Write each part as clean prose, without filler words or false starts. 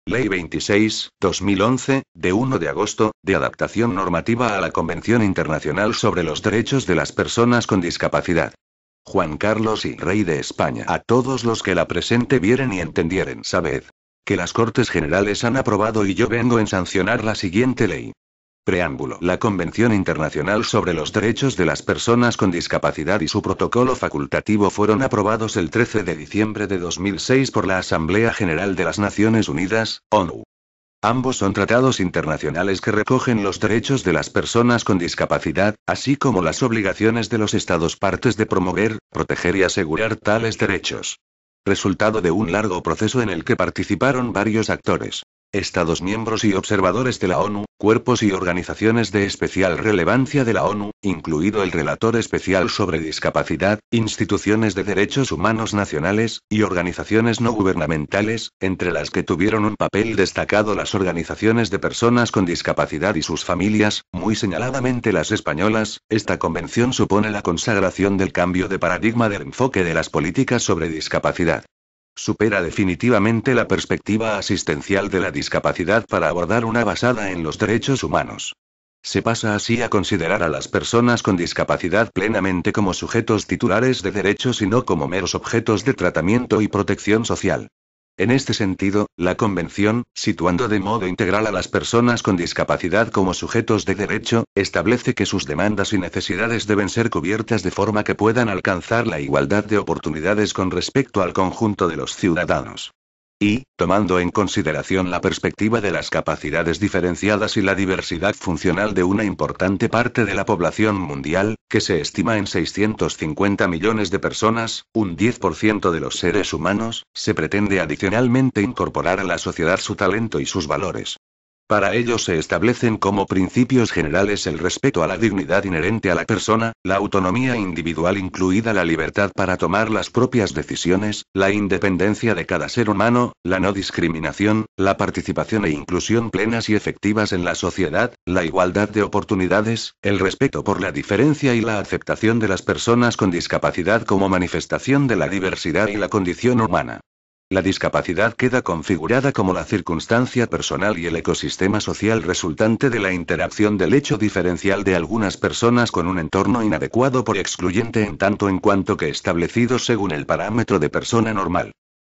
Ley 26, 2011, de 1 de agosto, de adaptación normativa a la Convención Internacional sobre los Derechos de las Personas con Discapacidad. Juan Carlos y Rey de España. A todos los que la presente vieren y entendieren, sabed que las Cortes Generales han aprobado y yo vengo en sancionar la siguiente ley. Preámbulo. La Convención Internacional sobre los Derechos de las Personas con Discapacidad y su protocolo facultativo fueron aprobados el 13 de diciembre de 2006 por la Asamblea General de las Naciones Unidas, ONU. Ambos son tratados internacionales que recogen los derechos de las personas con discapacidad, así como las obligaciones de los Estados partes de promover, proteger y asegurar tales derechos. Resultado de un largo proceso en el que participaron varios actores. Estados miembros y observadores de la ONU, cuerpos y organizaciones de especial relevancia de la ONU, incluido el Relator Especial sobre Discapacidad, instituciones de derechos humanos nacionales, y organizaciones no gubernamentales, entre las que tuvieron un papel destacado las organizaciones de personas con discapacidad y sus familias, muy señaladamente las españolas. Esta convención supone la consagración del cambio de paradigma del enfoque de las políticas sobre discapacidad. Supera definitivamente la perspectiva asistencial de la discapacidad para abordar una basada en los derechos humanos. Se pasa así a considerar a las personas con discapacidad plenamente como sujetos titulares de derechos y no como meros objetos de tratamiento y protección social. En este sentido, la Convención, situando de modo integral a las personas con discapacidad como sujetos de derecho, establece que sus demandas y necesidades deben ser cubiertas de forma que puedan alcanzar la igualdad de oportunidades con respecto al conjunto de los ciudadanos. Y, tomando en consideración la perspectiva de las capacidades diferenciadas y la diversidad funcional de una importante parte de la población mundial, que se estima en 650 millones de personas, un 10% de los seres humanos, se pretende adicionalmente incorporar a la sociedad su talento y sus valores. Para ello se establecen como principios generales el respeto a la dignidad inherente a la persona, la autonomía individual incluida la libertad para tomar las propias decisiones, la independencia de cada ser humano, la no discriminación, la participación e inclusión plenas y efectivas en la sociedad, la igualdad de oportunidades, el respeto por la diferencia y la aceptación de las personas con discapacidad como manifestación de la diversidad y la condición humana. La discapacidad queda configurada como la circunstancia personal y el ecosistema social resultante de la interacción del hecho diferencial de algunas personas con un entorno inadecuado por excluyente en tanto en cuanto que establecido según el parámetro de persona normal.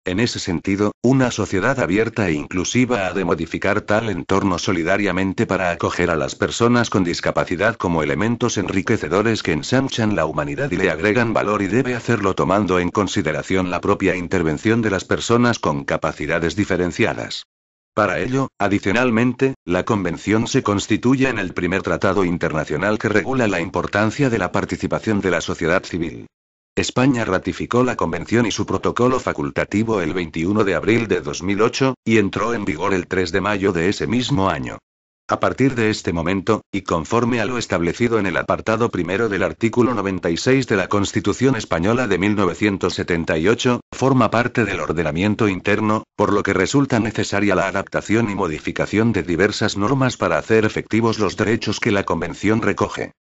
En ese sentido, una sociedad abierta e inclusiva ha de modificar tal entorno solidariamente para acoger a las personas con discapacidad como elementos enriquecedores que ensanchan la humanidad y le agregan valor, y debe hacerlo tomando en consideración la propia intervención de las personas con capacidades diferenciadas. Para ello, adicionalmente, la Convención se constituye en el primer tratado internacional que regula la importancia de la participación de la sociedad civil. España ratificó la Convención y su protocolo facultativo el 21 de abril de 2008, y entró en vigor el 3 de mayo de ese mismo año. A partir de este momento, y conforme a lo establecido en el apartado primero del artículo 96 de la Constitución Española de 1978, forma parte del ordenamiento interno, por lo que resulta necesaria la adaptación y modificación de diversas normas para hacer efectivos los derechos que la Convención recoge.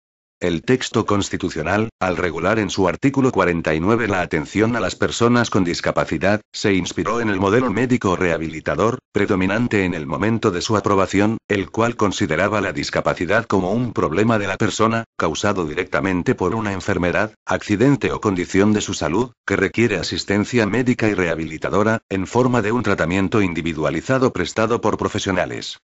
El texto constitucional, al regular en su artículo 49 la atención a las personas con discapacidad, se inspiró en el modelo médico rehabilitador, predominante en el momento de su aprobación, el cual consideraba la discapacidad como un problema de la persona, causado directamente por una enfermedad, accidente o condición de su salud, que requiere asistencia médica y rehabilitadora, en forma de un tratamiento individualizado prestado por profesionales.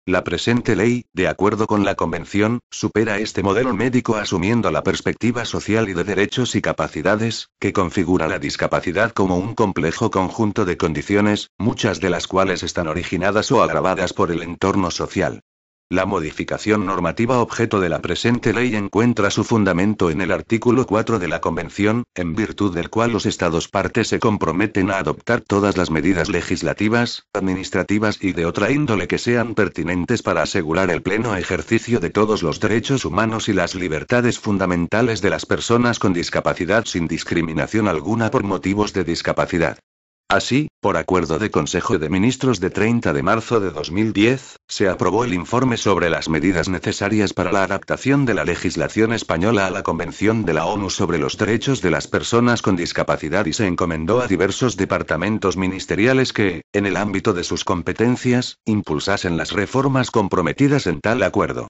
La presente ley, de acuerdo con la Convención, supera este modelo médico asumiendo la perspectiva social y de derechos y capacidades, que configura la discapacidad como un complejo conjunto de condiciones, muchas de las cuales están originadas o agravadas por el entorno social. La modificación normativa objeto de la presente ley encuentra su fundamento en el artículo 4 de la Convención, en virtud del cual los Estados partes se comprometen a adoptar todas las medidas legislativas, administrativas y de otra índole que sean pertinentes para asegurar el pleno ejercicio de todos los derechos humanos y las libertades fundamentales de las personas con discapacidad sin discriminación alguna por motivos de discapacidad. Así, por acuerdo de Consejo de Ministros de 30 de marzo de 2010, se aprobó el informe sobre las medidas necesarias para la adaptación de la legislación española a la Convención de la ONU sobre los Derechos de las Personas con Discapacidad y se encomendó a diversos departamentos ministeriales que, en el ámbito de sus competencias, impulsasen las reformas comprometidas en tal acuerdo.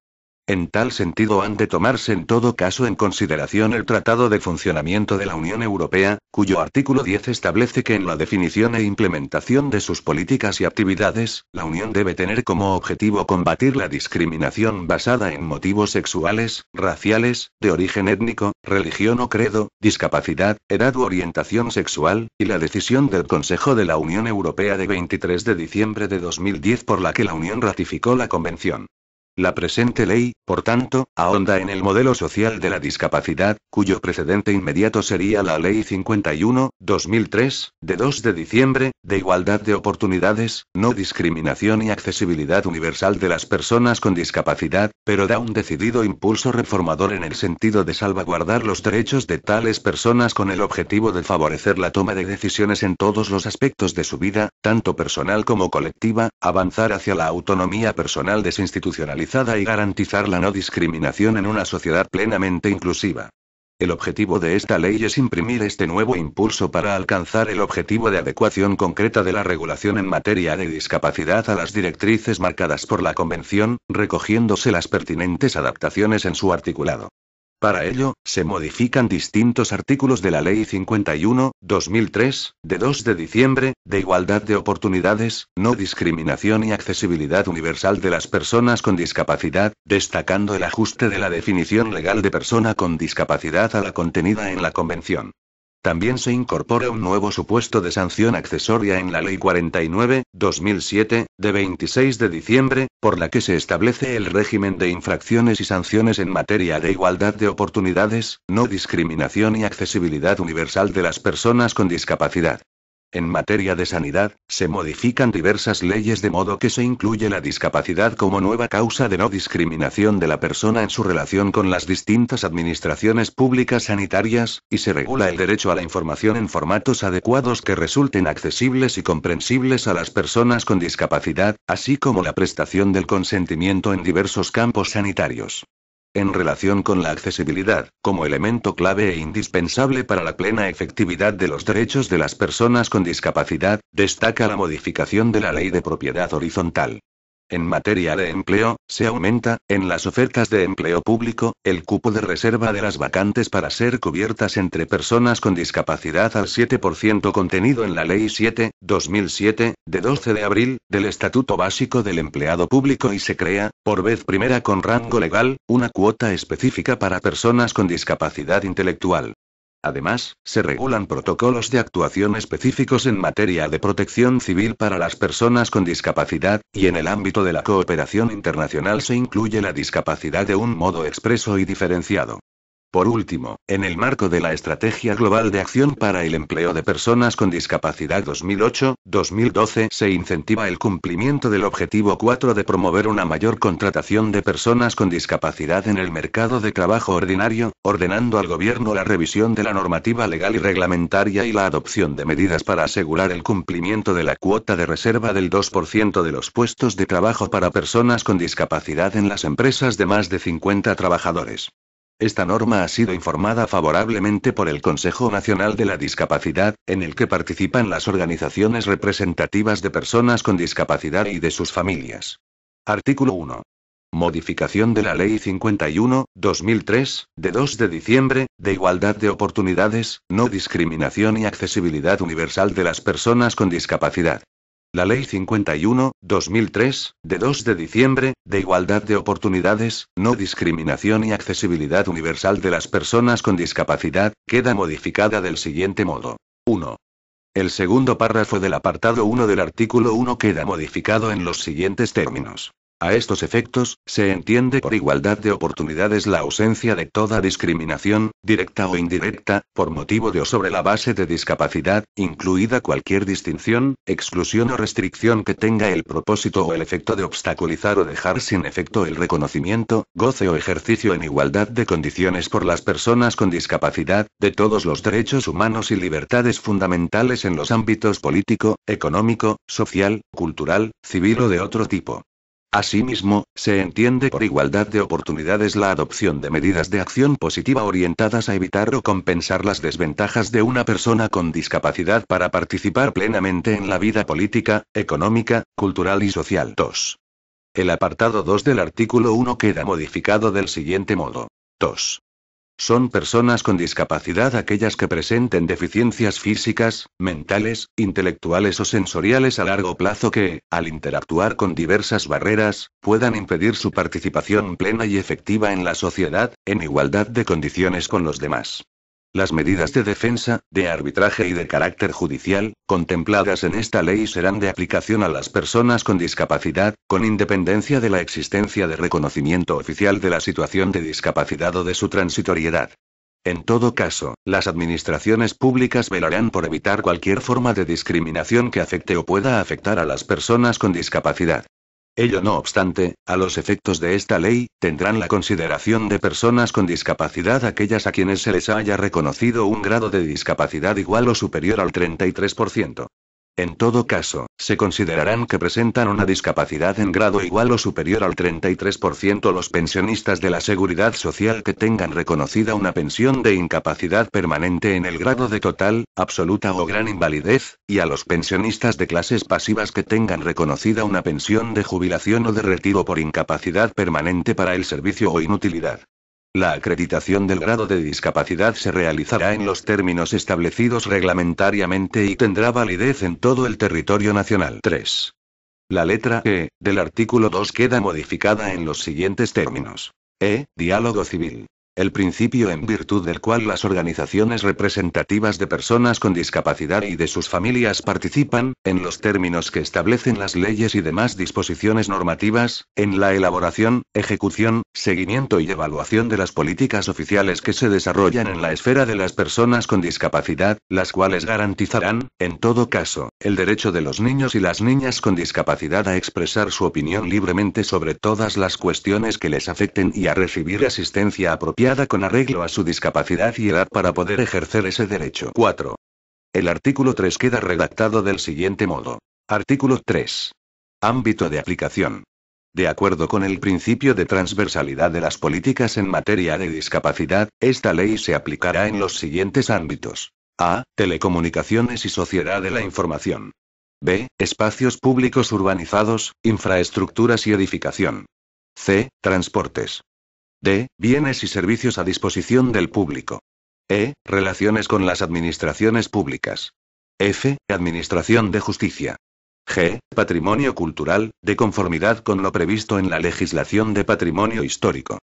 En tal sentido han de tomarse en todo caso en consideración el Tratado de Funcionamiento de la Unión Europea, cuyo artículo 10 establece que en la definición e implementación de sus políticas y actividades, la Unión debe tener como objetivo combatir la discriminación basada en motivos sexuales, raciales, de origen étnico, religión o credo, discapacidad, edad u orientación sexual, y la decisión del Consejo de la Unión Europea de 23 de diciembre de 2010 por la que la Unión ratificó la Convención. La presente ley, por tanto, ahonda en el modelo social de la discapacidad, cuyo precedente inmediato sería la Ley 51/2003, de 2 de diciembre, de igualdad de oportunidades, no discriminación y accesibilidad universal de las personas con discapacidad, pero da un decidido impulso reformador en el sentido de salvaguardar los derechos de tales personas con el objetivo de favorecer la toma de decisiones en todos los aspectos de su vida, tanto personal como colectiva, avanzar hacia la autonomía personal desinstitucionalizada y garantizar la no discriminación en una sociedad plenamente inclusiva. El objetivo de esta ley es imprimir este nuevo impulso para alcanzar el objetivo de adecuación concreta de la regulación en materia de discapacidad a las directrices marcadas por la Convención, recogiéndose las pertinentes adaptaciones en su articulado. Para ello, se modifican distintos artículos de la Ley 51/2003, de 2 de diciembre, de igualdad de oportunidades, no discriminación y accesibilidad universal de las personas con discapacidad, destacando el ajuste de la definición legal de persona con discapacidad a la contenida en la Convención. También se incorpora un nuevo supuesto de sanción accesoria en la Ley 49/2007, de 26 de diciembre, por la que se establece el régimen de infracciones y sanciones en materia de igualdad de oportunidades, no discriminación y accesibilidad universal de las personas con discapacidad. En materia de sanidad, se modifican diversas leyes de modo que se incluye la discapacidad como nueva causa de no discriminación de la persona en su relación con las distintas administraciones públicas sanitarias, y se regula el derecho a la información en formatos adecuados que resulten accesibles y comprensibles a las personas con discapacidad, así como la prestación del consentimiento en diversos campos sanitarios. En relación con la accesibilidad, como elemento clave e indispensable para la plena efectividad de los derechos de las personas con discapacidad, destaca la modificación de la Ley de Propiedad Horizontal. En materia de empleo, se aumenta, en las ofertas de empleo público, el cupo de reserva de las vacantes para ser cubiertas entre personas con discapacidad al 7% contenido en la Ley 7/2007, de 12 de abril, del Estatuto Básico del Empleado Público y se crea, por vez primera con rango legal, una cuota específica para personas con discapacidad intelectual. Además, se regulan protocolos de actuación específicos en materia de protección civil para las personas con discapacidad, y en el ámbito de la cooperación internacional se incluye la discapacidad de un modo expreso y diferenciado. Por último, en el marco de la Estrategia Global de Acción para el Empleo de Personas con Discapacidad 2008-2012 se incentiva el cumplimiento del objetivo 4 de promover una mayor contratación de personas con discapacidad en el mercado de trabajo ordinario, ordenando al Gobierno la revisión de la normativa legal y reglamentaria y la adopción de medidas para asegurar el cumplimiento de la cuota de reserva del 2% de los puestos de trabajo para personas con discapacidad en las empresas de más de 50 trabajadores. Esta norma ha sido informada favorablemente por el Consejo Nacional de la Discapacidad, en el que participan las organizaciones representativas de personas con discapacidad y de sus familias. Artículo 1. Modificación de la Ley 51/2003, de 2 de diciembre, de igualdad de oportunidades, no discriminación y accesibilidad universal de las personas con discapacidad. La Ley 51/2003, de 2 de diciembre, de igualdad de oportunidades, no discriminación y accesibilidad universal de las personas con discapacidad, queda modificada del siguiente modo. 1. El segundo párrafo del apartado 1 del artículo 1 queda modificado en los siguientes términos. A estos efectos, se entiende por igualdad de oportunidades la ausencia de toda discriminación, directa o indirecta, por motivo de o sobre la base de discapacidad, incluida cualquier distinción, exclusión o restricción que tenga el propósito o el efecto de obstaculizar o dejar sin efecto el reconocimiento, goce o ejercicio en igualdad de condiciones por las personas con discapacidad, de todos los derechos humanos y libertades fundamentales en los ámbitos político, económico, social, cultural, civil o de otro tipo. Asimismo, se entiende por igualdad de oportunidades la adopción de medidas de acción positiva orientadas a evitar o compensar las desventajas de una persona con discapacidad para participar plenamente en la vida política, económica, cultural y social. 2. El apartado 2 del artículo 1 queda modificado del siguiente modo. 2. Son personas con discapacidad aquellas que presenten deficiencias físicas, mentales, intelectuales o sensoriales a largo plazo que, al interactuar con diversas barreras, puedan impedir su participación plena y efectiva en la sociedad, en igualdad de condiciones con los demás. Las medidas de defensa, de arbitraje y de carácter judicial, contempladas en esta ley serán de aplicación a las personas con discapacidad, con independencia de la existencia de reconocimiento oficial de la situación de discapacidad o de su transitoriedad. En todo caso, las administraciones públicas velarán por evitar cualquier forma de discriminación que afecte o pueda afectar a las personas con discapacidad. Ello no obstante, a los efectos de esta ley, tendrán la consideración de personas con discapacidad aquellas a quienes se les haya reconocido un grado de discapacidad igual o superior al 33%. En todo caso, se considerarán que presentan una discapacidad en grado igual o superior al 33% los pensionistas de la Seguridad Social que tengan reconocida una pensión de incapacidad permanente en el grado de total, absoluta o gran invalidez, y a los pensionistas de clases pasivas que tengan reconocida una pensión de jubilación o de retiro por incapacidad permanente para el servicio o inutilidad. La acreditación del grado de discapacidad se realizará en los términos establecidos reglamentariamente y tendrá validez en todo el territorio nacional. 3. La letra E, del artículo 2 queda modificada en los siguientes términos. Diálogo civil. El principio en virtud del cual las organizaciones representativas de personas con discapacidad y de sus familias participan, en los términos que establecen las leyes y demás disposiciones normativas, en la elaboración, ejecución, seguimiento y evaluación de las políticas oficiales que se desarrollan en la esfera de las personas con discapacidad, las cuales garantizarán, en todo caso, el derecho de los niños y las niñas con discapacidad a expresar su opinión libremente sobre todas las cuestiones que les afecten y a recibir asistencia apropiada con arreglo a su discapacidad y edad para poder ejercer ese derecho. 4. El artículo 3 queda redactado del siguiente modo. Artículo 3. Ámbito de aplicación. De acuerdo con el principio de transversalidad de las políticas en materia de discapacidad, esta ley se aplicará en los siguientes ámbitos. A. Telecomunicaciones y sociedad de la información. B. Espacios públicos urbanizados, infraestructuras y edificación. C. Transportes. D. Bienes y servicios a disposición del público. E. Relaciones con las administraciones públicas. F. Administración de justicia. G. Patrimonio cultural, de conformidad con lo previsto en la legislación de patrimonio histórico.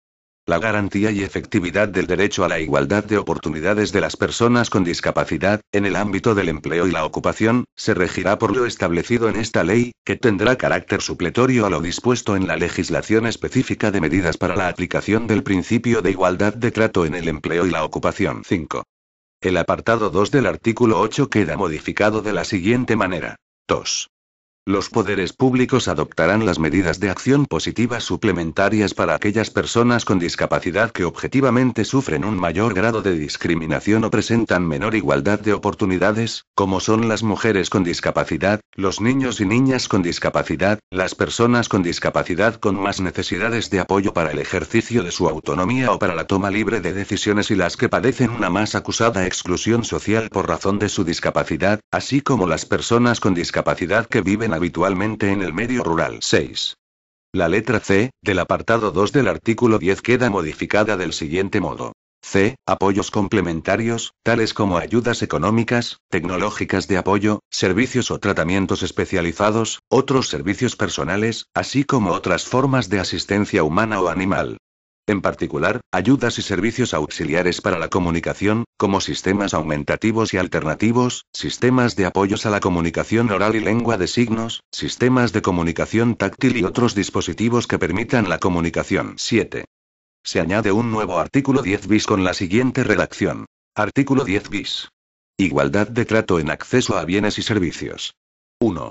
La garantía y efectividad del derecho a la igualdad de oportunidades de las personas con discapacidad, en el ámbito del empleo y la ocupación, se regirá por lo establecido en esta ley, que tendrá carácter supletorio a lo dispuesto en la legislación específica de medidas para la aplicación del principio de igualdad de trato en el empleo y la ocupación. 5. El apartado 2 del artículo 8 queda modificado de la siguiente manera. 2. Los poderes públicos adoptarán las medidas de acción positiva suplementarias para aquellas personas con discapacidad que objetivamente sufren un mayor grado de discriminación o presentan menor igualdad de oportunidades, como son las mujeres con discapacidad, los niños y niñas con discapacidad, las personas con discapacidad con más necesidades de apoyo para el ejercicio de su autonomía o para la toma libre de decisiones y las que padecen una más acusada exclusión social por razón de su discapacidad, así como las personas con discapacidad que viven habitualmente en el medio rural. 6. La letra C, del apartado 2 del artículo 10 queda modificada del siguiente modo. C. Apoyos complementarios, tales como ayudas económicas, tecnológicas de apoyo, servicios o tratamientos especializados, otros servicios personales, así como otras formas de asistencia humana o animal. En particular, ayudas y servicios auxiliares para la comunicación, como sistemas aumentativos y alternativos, sistemas de apoyos a la comunicación oral y lengua de signos, sistemas de comunicación táctil y otros dispositivos que permitan la comunicación. 7. Se añade un nuevo artículo 10 bis con la siguiente redacción. Artículo 10 bis. Igualdad de trato en acceso a bienes y servicios. 1.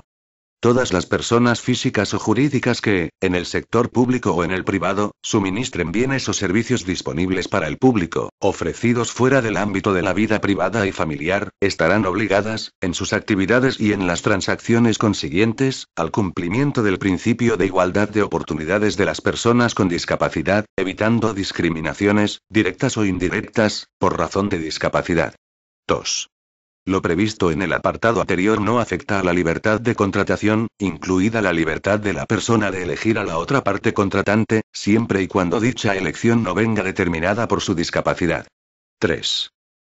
Todas las personas físicas o jurídicas que, en el sector público o en el privado, suministren bienes o servicios disponibles para el público, ofrecidos fuera del ámbito de la vida privada y familiar, estarán obligadas, en sus actividades y en las transacciones consiguientes, al cumplimiento del principio de igualdad de oportunidades de las personas con discapacidad, evitando discriminaciones, directas o indirectas, por razón de discapacidad. 2. Lo previsto en el apartado anterior no afecta a la libertad de contratación, incluida la libertad de la persona de elegir a la otra parte contratante, siempre y cuando dicha elección no venga determinada por su discapacidad. 3.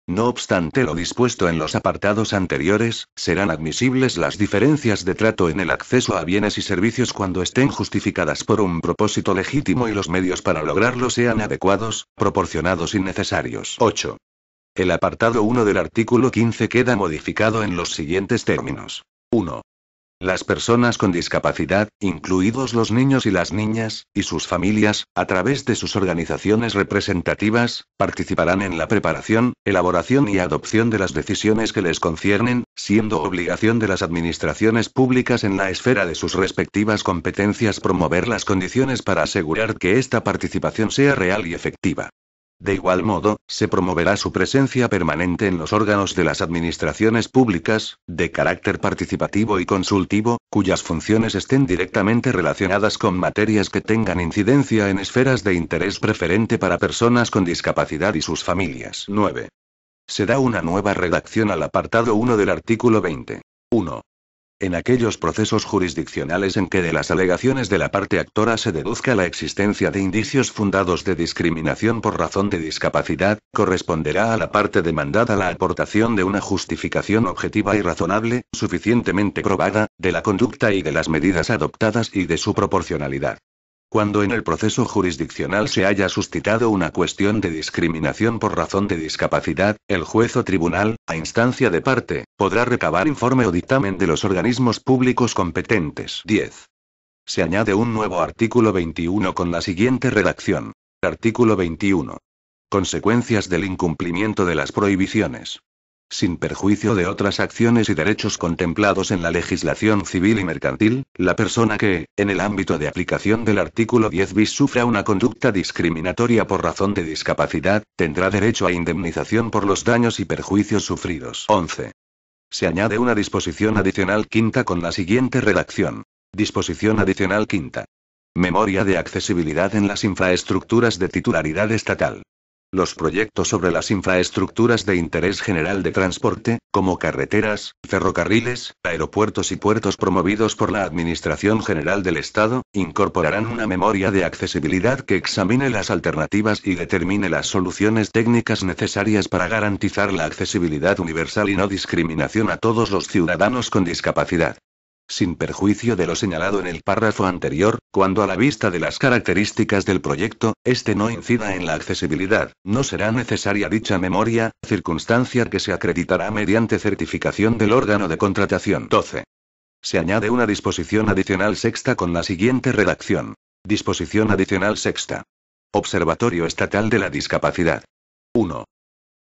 No obstante lo dispuesto en los apartados anteriores, serán admisibles las diferencias de trato en el acceso a bienes y servicios cuando estén justificadas por un propósito legítimo y los medios para lograrlo sean adecuados, proporcionados y necesarios. 8. El apartado 1 del artículo 15 queda modificado en los siguientes términos. 1. Las personas con discapacidad, incluidos los niños y las niñas, y sus familias, a través de sus organizaciones representativas, participarán en la preparación, elaboración y adopción de las decisiones que les conciernen, siendo obligación de las administraciones públicas en la esfera de sus respectivas competencias promover las condiciones para asegurar que esta participación sea real y efectiva. De igual modo, se promoverá su presencia permanente en los órganos de las administraciones públicas, de carácter participativo y consultivo, cuyas funciones estén directamente relacionadas con materias que tengan incidencia en esferas de interés preferente para personas con discapacidad y sus familias. 9. Se da una nueva redacción al apartado 1 del artículo 20. 1. En aquellos procesos jurisdiccionales en que de las alegaciones de la parte actora se deduzca la existencia de indicios fundados de discriminación por razón de discapacidad, corresponderá a la parte demandada la aportación de una justificación objetiva y razonable, suficientemente probada, de la conducta y de las medidas adoptadas y de su proporcionalidad. Cuando en el proceso jurisdiccional se haya suscitado una cuestión de discriminación por razón de discapacidad, el juez o tribunal, a instancia de parte, podrá recabar informe o dictamen de los organismos públicos competentes. 10. Se añade un nuevo artículo 21 con la siguiente redacción. Artículo 21. Consecuencias del incumplimiento de las prohibiciones. Sin perjuicio de otras acciones y derechos contemplados en la legislación civil y mercantil, la persona que, en el ámbito de aplicación del artículo 10 bis sufra una conducta discriminatoria por razón de discapacidad, tendrá derecho a indemnización por los daños y perjuicios sufridos. 11. Se añade una disposición adicional quinta con la siguiente redacción. Disposición adicional quinta. Memoria de accesibilidad en las infraestructuras de titularidad estatal. Los proyectos sobre las infraestructuras de interés general de transporte, como carreteras, ferrocarriles, aeropuertos y puertos promovidos por la Administración General del Estado, incorporarán una memoria de accesibilidad que examine las alternativas y determine las soluciones técnicas necesarias para garantizar la accesibilidad universal y no discriminación a todos los ciudadanos con discapacidad. Sin perjuicio de lo señalado en el párrafo anterior, cuando a la vista de las características del proyecto, este no incida en la accesibilidad, no será necesaria dicha memoria, circunstancia que se acreditará mediante certificación del órgano de contratación. 12. Se añade una disposición adicional sexta con la siguiente redacción. Disposición adicional sexta. Observatorio Estatal de la Discapacidad. 1.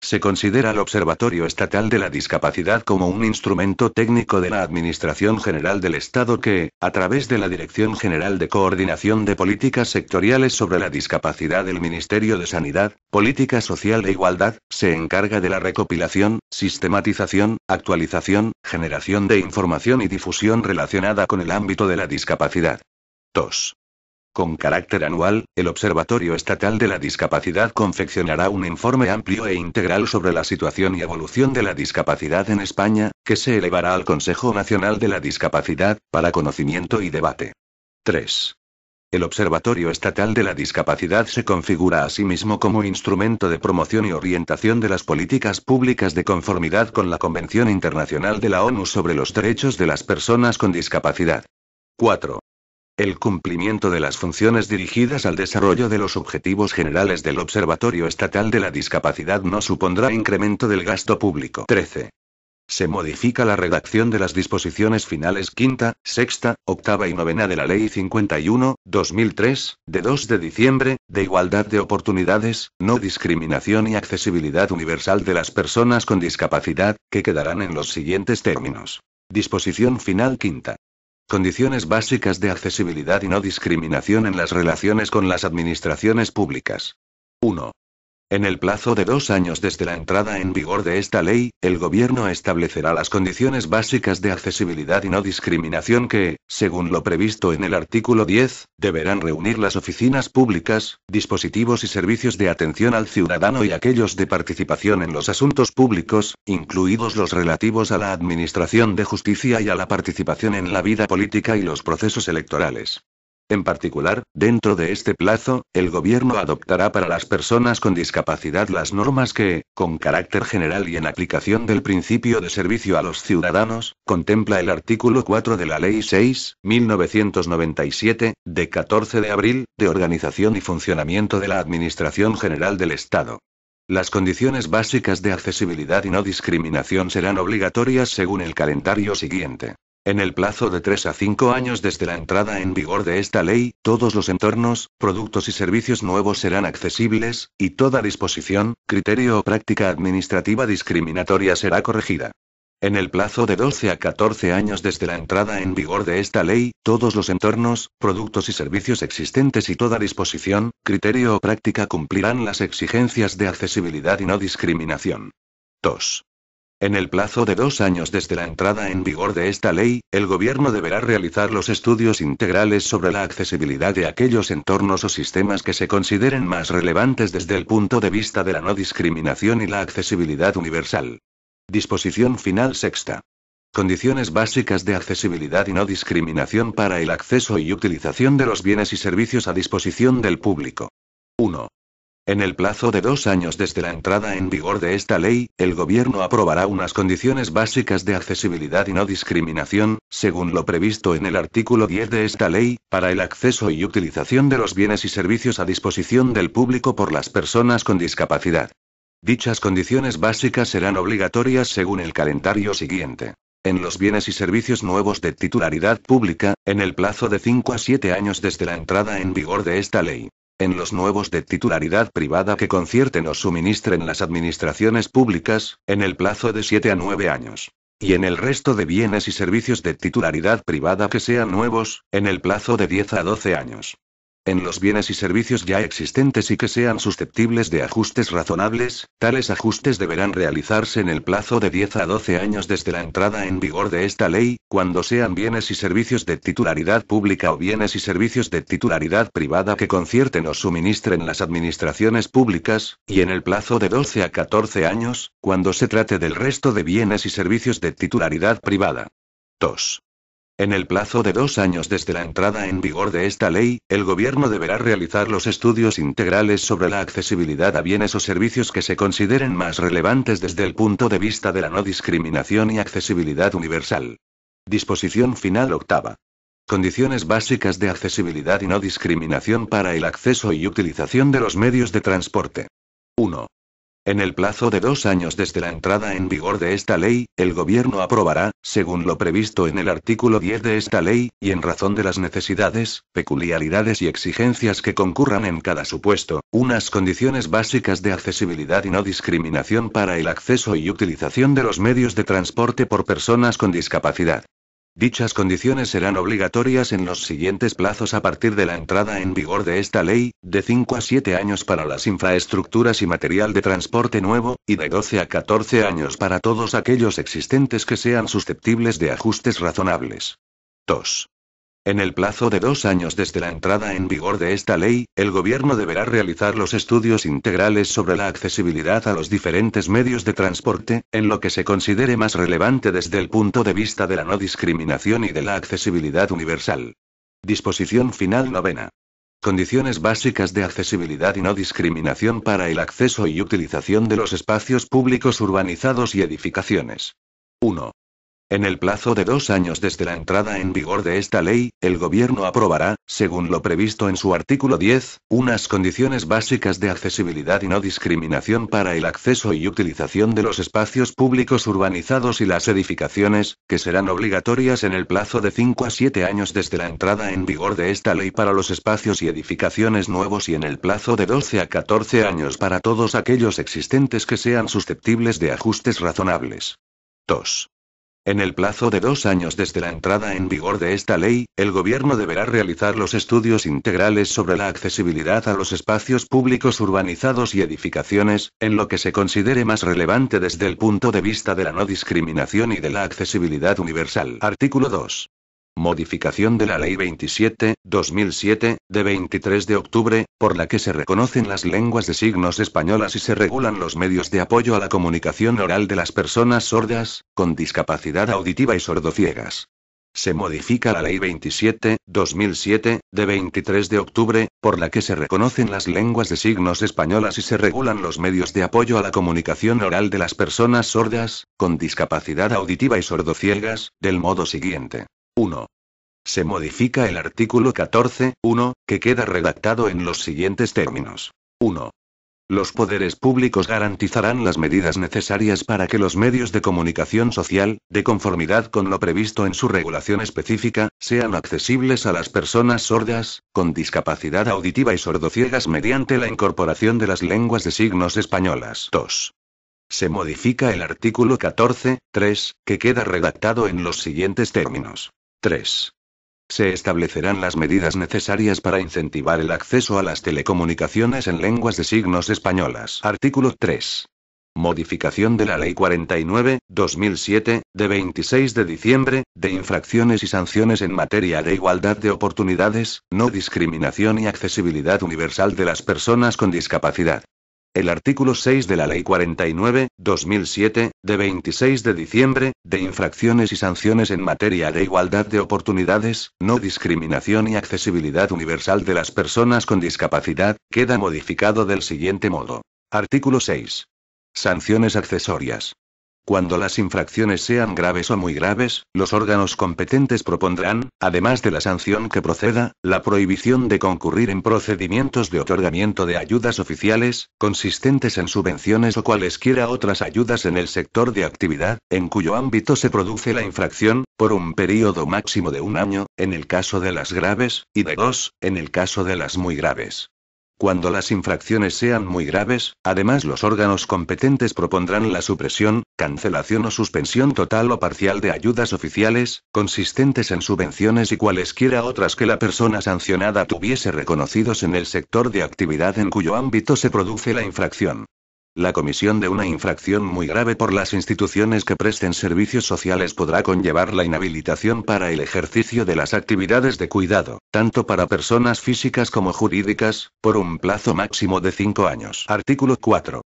Se considera el Observatorio Estatal de la Discapacidad como un instrumento técnico de la Administración General del Estado que, a través de la Dirección General de Coordinación de Políticas Sectoriales sobre la Discapacidad del Ministerio de Sanidad, Política Social e Igualdad, se encarga de la recopilación, sistematización, actualización, generación de información y difusión relacionada con el ámbito de la discapacidad. 2. Con carácter anual, el Observatorio Estatal de la Discapacidad confeccionará un informe amplio e integral sobre la situación y evolución de la discapacidad en España, que se elevará al Consejo Nacional de la Discapacidad, para conocimiento y debate. 3. El Observatorio Estatal de la Discapacidad se configura a sí mismo como instrumento de promoción y orientación de las políticas públicas de conformidad con la Convención Internacional de la ONU sobre los Derechos de las Personas con Discapacidad. 4. El cumplimiento de las funciones dirigidas al desarrollo de los objetivos generales del Observatorio Estatal de la Discapacidad no supondrá incremento del gasto público. 13. Se modifica la redacción de las disposiciones finales quinta, sexta, octava y novena de la Ley 51/2003, de 2 de diciembre, de igualdad de oportunidades, no discriminación y accesibilidad universal de las personas con discapacidad, que quedarán en los siguientes términos. Disposición final quinta. Condiciones básicas de accesibilidad y no discriminación en las relaciones con las administraciones públicas. 1. En el plazo de 2 años desde la entrada en vigor de esta ley, el Gobierno establecerá las condiciones básicas de accesibilidad y no discriminación que, según lo previsto en el artículo 10, deberán reunir las oficinas públicas, dispositivos y servicios de atención al ciudadano y aquellos de participación en los asuntos públicos, incluidos los relativos a la administración de justicia y a la participación en la vida política y los procesos electorales. En particular, dentro de este plazo, el Gobierno adoptará para las personas con discapacidad las normas que, con carácter general y en aplicación del principio de servicio a los ciudadanos, contempla el artículo 4 de la Ley 6/1997, de 14 de abril, de organización y funcionamiento de la Administración General del Estado. Las condiciones básicas de accesibilidad y no discriminación serán obligatorias según el calendario siguiente. En el plazo de 3 a 5 años desde la entrada en vigor de esta ley, todos los entornos, productos y servicios nuevos serán accesibles, y toda disposición, criterio o práctica administrativa discriminatoria será corregida. En el plazo de 12 a 14 años desde la entrada en vigor de esta ley, todos los entornos, productos y servicios existentes y toda disposición, criterio o práctica cumplirán las exigencias de accesibilidad y no discriminación. 2. En el plazo de 2 años desde la entrada en vigor de esta ley, el Gobierno deberá realizar los estudios integrales sobre la accesibilidad de aquellos entornos o sistemas que se consideren más relevantes desde el punto de vista de la no discriminación y la accesibilidad universal. Disposición final sexta. Condiciones básicas de accesibilidad y no discriminación para el acceso y utilización de los bienes y servicios a disposición del público. 1. En el plazo de 2 años desde la entrada en vigor de esta ley, el Gobierno aprobará unas condiciones básicas de accesibilidad y no discriminación, según lo previsto en el artículo 10 de esta ley, para el acceso y utilización de los bienes y servicios a disposición del público por las personas con discapacidad. Dichas condiciones básicas serán obligatorias según el calendario siguiente. En los bienes y servicios nuevos de titularidad pública, en el plazo de 5 a 7 años desde la entrada en vigor de esta ley. En los nuevos de titularidad privada que concierten o suministren las administraciones públicas, en el plazo de 7 a 9 años. Y en el resto de bienes y servicios de titularidad privada que sean nuevos, en el plazo de 10 a 12 años. En los bienes y servicios ya existentes y que sean susceptibles de ajustes razonables, tales ajustes deberán realizarse en el plazo de 10 a 12 años desde la entrada en vigor de esta ley, cuando sean bienes y servicios de titularidad pública o bienes y servicios de titularidad privada que concierten o suministren las administraciones públicas, y en el plazo de 12 a 14 años, cuando se trate del resto de bienes y servicios de titularidad privada. 2. En el plazo de 2 años desde la entrada en vigor de esta ley, el Gobierno deberá realizar los estudios integrales sobre la accesibilidad a bienes o servicios que se consideren más relevantes desde el punto de vista de la no discriminación y accesibilidad universal. Disposición final octava. Condiciones básicas de accesibilidad y no discriminación para el acceso y utilización de los medios de transporte. 1. En el plazo de 2 años desde la entrada en vigor de esta ley, el Gobierno aprobará, según lo previsto en el artículo 10 de esta ley, y en razón de las necesidades, peculiaridades y exigencias que concurran en cada supuesto, unas condiciones básicas de accesibilidad y no discriminación para el acceso y utilización de los medios de transporte por personas con discapacidad. Dichas condiciones serán obligatorias en los siguientes plazos a partir de la entrada en vigor de esta ley, de 5 a 7 años para las infraestructuras y material de transporte nuevo, y de 12 a 14 años para todos aquellos existentes que sean susceptibles de ajustes razonables. 2. En el plazo de 2 años desde la entrada en vigor de esta ley, el Gobierno deberá realizar los estudios integrales sobre la accesibilidad a los diferentes medios de transporte, en lo que se considere más relevante desde el punto de vista de la no discriminación y de la accesibilidad universal. Disposición final novena. Condiciones básicas de accesibilidad y no discriminación para el acceso y utilización de los espacios públicos urbanizados y edificaciones. 1. En el plazo de 2 años desde la entrada en vigor de esta ley, el Gobierno aprobará, según lo previsto en su artículo 10, unas condiciones básicas de accesibilidad y no discriminación para el acceso y utilización de los espacios públicos urbanizados y las edificaciones, que serán obligatorias en el plazo de 5 a 7 años desde la entrada en vigor de esta ley para los espacios y edificaciones nuevos y en el plazo de 12 a 14 años para todos aquellos existentes que sean susceptibles de ajustes razonables. 2. En el plazo de 2 años desde la entrada en vigor de esta ley, el Gobierno deberá realizar los estudios integrales sobre la accesibilidad a los espacios públicos urbanizados y edificaciones, en lo que se considere más relevante desde el punto de vista de la no discriminación y de la accesibilidad universal. Artículo 2. Modificación de la Ley 27/2007, de 23 de octubre, por la que se reconocen las lenguas de signos españolas y se regulan los medios de apoyo a la comunicación oral de las personas sordas, con discapacidad auditiva y sordociegas. Se modifica la Ley 27/2007, de 23 de octubre, por la que se reconocen las lenguas de signos españolas y se regulan los medios de apoyo a la comunicación oral de las personas sordas, con discapacidad auditiva y sordociegas, del modo siguiente. 1. Se modifica el artículo 14.1, que queda redactado en los siguientes términos. 1. Los poderes públicos garantizarán las medidas necesarias para que los medios de comunicación social, de conformidad con lo previsto en su regulación específica, sean accesibles a las personas sordas, con discapacidad auditiva y sordociegas mediante la incorporación de las lenguas de signos españolas. 2. Se modifica el artículo 14.3, que queda redactado en los siguientes términos. 3. Se establecerán las medidas necesarias para incentivar el acceso a las telecomunicaciones en lenguas de signos españolas. Artículo 3. Modificación de la Ley 49/2007, de 26 de diciembre, de infracciones y sanciones en materia de igualdad de oportunidades, no discriminación y accesibilidad universal de las personas con discapacidad. El artículo 6 de la Ley 49/2007, de 26 de diciembre, de infracciones y sanciones en materia de igualdad de oportunidades, no discriminación y accesibilidad universal de las personas con discapacidad, queda modificado del siguiente modo. Artículo 6. Sanciones accesorias. Cuando las infracciones sean graves o muy graves, los órganos competentes propondrán, además de la sanción que proceda, la prohibición de concurrir en procedimientos de otorgamiento de ayudas oficiales, consistentes en subvenciones o cualesquiera otras ayudas en el sector de actividad, en cuyo ámbito se produce la infracción, por un período máximo de 1 año, en el caso de las graves, y de 2, en el caso de las muy graves. Cuando las infracciones sean muy graves, además los órganos competentes propondrán la supresión, cancelación o suspensión total o parcial de ayudas oficiales, consistentes en subvenciones y cualesquiera otras que la persona sancionada tuviese reconocidos en el sector de actividad en cuyo ámbito se produce la infracción. La comisión de una infracción muy grave por las instituciones que presten servicios sociales podrá conllevar la inhabilitación para el ejercicio de las actividades de cuidado, tanto para personas físicas como jurídicas, por un plazo máximo de 5 años. Artículo 4.